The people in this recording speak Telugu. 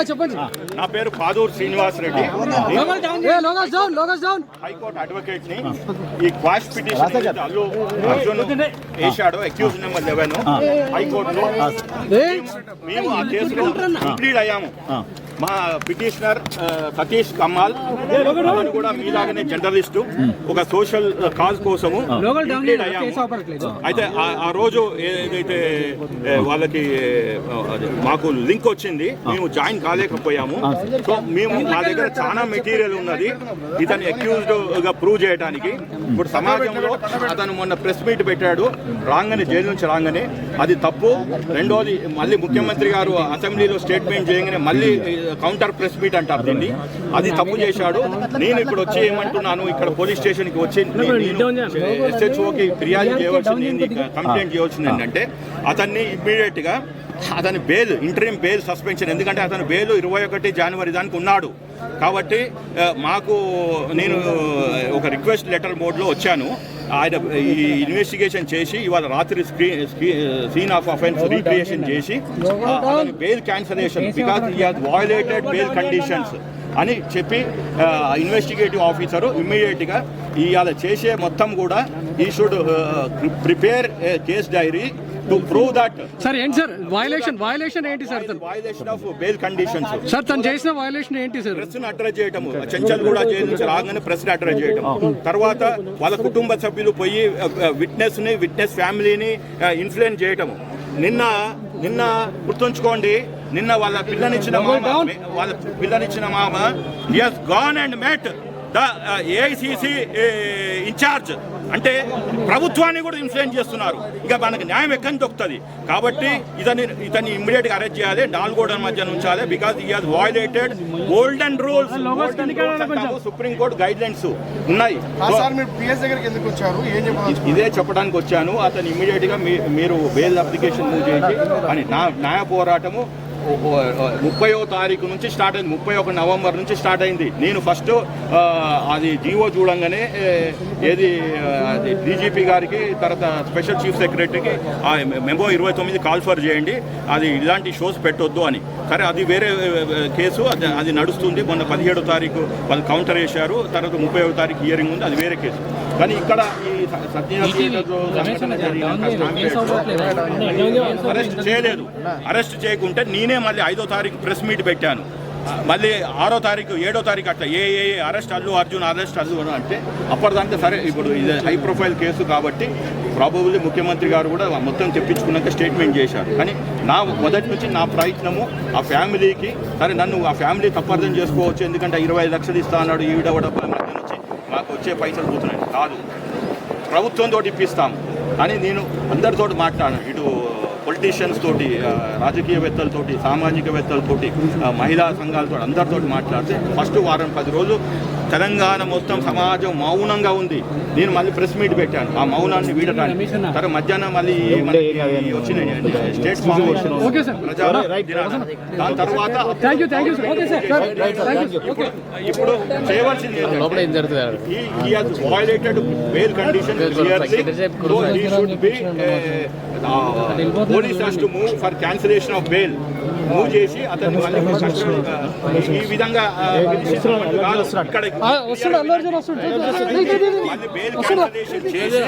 చెప్పండి. నా పేరు పాదూరు శ్రీనివాస్ రెడ్డి, హైకోర్టు అడ్వకేట్ ని. ఈ క్వాష్ పిటిషన్ అల్లు అర్జున్ వేశాడు, అక్యూజ్ నెంబర్ 11 హైకోర్టులో. మేము ఆ కేసులో కంప్లీట్ అయ్యాము. మా పిటిషనర్ సతీష్ కమ్మాల్ కూడా మీలాగనే జర్నలిస్టు, ఒక సోషల్ కాజ్ కోసము కంప్లీట్ అయ్యాము. అయితే ఆ రోజు ఏదైతే వాళ్ళకి మాకు లింక్ వచ్చింది, మేము జాయిన్ కాలేకపోయాము. సో మేము మా దగ్గర చాలా మెటీరియల్ ఉన్నది ఇతను అక్యూజ్డ్ గా ప్రూవ్ చేయడానికి. ఇప్పుడు సమాజంలో అతను మొన్న ప్రెస్ మీట్ పెట్టాడు రాగానే, జైలు నుంచి రాగానే, అది తప్పు. రెండోది మళ్ళీ ముఖ్యమంత్రి గారు అసెంబ్లీలో స్టేట్మెంట్ చేయగానే మళ్ళీ కౌంటర్ ప్రెస్ మీట్ అంటారు దీన్ని, అది తప్పు చేశాడు. నేను ఇప్పుడు వచ్చి ఏమంటున్నాను, ఇక్కడ పోలీస్ స్టేషన్కి వచ్చి SHOకి ఫిర్యాదు చేయవలసింది, కంప్లైంట్ చేయవలసింది ఏంటంటే అతన్ని ఇమ్మీడియట్ గా అతని బెయిల్, ఇంటరిమ్ బెయిల్ సస్పెన్షన్, ఎందుకంటే అతను బెయిల్ 21 జనవరి దానికి ఉన్నాడు. కాబట్టి నేను ఒక రిక్వెస్ట్ లెటర్ మోడ్లో వచ్చాను. ఆయన ఈ ఇన్వెస్టిగేషన్ చేసి ఇవాళ రాత్రి సీన్ ఆఫ్ అఫెన్స్ రీక్రియేషన్ చేసి bail cancellation because he has violated bail conditions అని చెప్పి ఇన్వెస్టిగేటివ్ ఆఫీసరు ఇమ్మీడియట్గా ఇవాళ చేసే మొత్తం కూడా ఈ should prepare case dairy to prove that. Sir ఏంటి సార్ వయలేషన్ ఏంటి sir? Violation of bail conditions sir. తను చేసిన వయలేషన్ ఏంటి సార్? ప్రెస్ ని అడ్రస్ చేయటము, చెంచల్ కూడా జైలు నుంచి రాగానే ప్రెస్ ని అడ్రస్ చేయటం, తర్వాత వాళ్ళ కుటుంబ సభ్యులు పోయి విట్నెస్ ఫ్యామిలీని ఇన్ఫ్లుయెన్స్ చేయటము. నిన్న గుర్తుంచుకోండి, నిన్న వాళ్ళ పిల్లనిచ్చిన మామ he has gone and met the AICC incharge. అంటే ప్రభుత్వాన్ని కూడా ఇన్ఫ్లుయెన్స్ చేస్తున్నారు. ఇక మనకు న్యాయం ఎక్కడి దొరుకుతుంది. కాబట్టి ఇతన్ని ఇమ్మీడియట్గా అరెస్ట్ చేయాలి, నాలుగోడల మధ్య ఉంచాలి. Because he has violated golden rules. Supreme court guide lines ఉన్నాయి. ఇదే చెప్పడానికి వచ్చాను. అతను ఇమ్మీడియట్గా మీరు బెయిల్ అప్లికేషన్ మూవ్ చేసి అని న్యాయ పోరాటము 30వ తారీఖు నుంచి స్టార్ట్ అయింది. 31 నవంబర్ నుంచి స్టార్ట్ అయింది. నేను ఫస్ట్ అది జీవో చూడంగానే అది డీజీపీ గారికి, తర్వాత స్పెషల్ చీఫ్ సెక్రటరీకి మెమో 29 కాల్ఫర్ చేయండి, అది ఇలాంటి షోస్ పెట్టొద్దు అని. సరే, అది వేరే కేసు, అది నడుస్తుంది. మొన్న 17వ తారీఖు వాళ్ళు కౌంటర్ వేశారు, తర్వాత 30వ తారీఖు హియరింగ్ ఉంది, అది వేరే కేసు. కానీ ఇక్కడ ఈ అరెస్ట్ చేయలేదు. అరెస్ట్ చేయకుంటే నేనే మళ్ళీ 5వ తారీఖు ప్రెస్ మీట్ పెట్టాను. మళ్ళీ 6వ తారీఖు 7వ తారీఖు అట్లా అరెస్ట్ అల్లు అర్జున్ అంటే అప్పటిదాకా సరే. ఇప్పుడు ఇది హై ప్రొఫైల్ కేసు కాబట్టి ప్రాబబుల్లీ ముఖ్యమంత్రి గారు కూడా మొత్తం తెప్పించుకున్నాక స్టేట్మెంట్ చేశారు. కానీ నా మొదటి నుంచి నా ప్రయత్నము ఆ ఫ్యామిలీకి, సరే నన్ను ఆ ఫ్యామిలీ తప్పర్థం చేసుకోవచ్చు, ఎందుకంటే 25 లక్షలు ఇస్తా అన్నాడు, ఈవిడ మధ్య నుంచి మాకు వచ్చే పైసలు పోతున్నాయి కాదు, ప్రభుత్వంతో ఇప్పిస్తాము అని నేను అందరితో మాట్లాడాను. ఇటు పొలిటీషియన్స్ తోటి, రాజకీయవేత్తలతోటి, సామాజికవేత్తలతోటి, మహిళా సంఘాలతో అందరితో మాట్లాడితే ఫస్ట్ వారం 10 రోజులు తెలంగాణ మొత్తం సమాజం మౌనంగా ఉంది. నేను మళ్ళీ ప్రెస్ మీట్ పెట్టాను ఆ మౌనాన్ని వీడటానికి. తర్వాత మధ్యాహ్నం మళ్ళీ వచ్చినాయి స్టేట్ ఫార్మేషన్, దాని తర్వాత ఇప్పుడు చేయవలసింది violated bail condition. Police has to move for cancellation of bail, move చేసి అతన్ని మళ్ళీ ఈ విధంగా ఇక్కడ బెయిల్ క్యాన్సిలేషన్ చేసి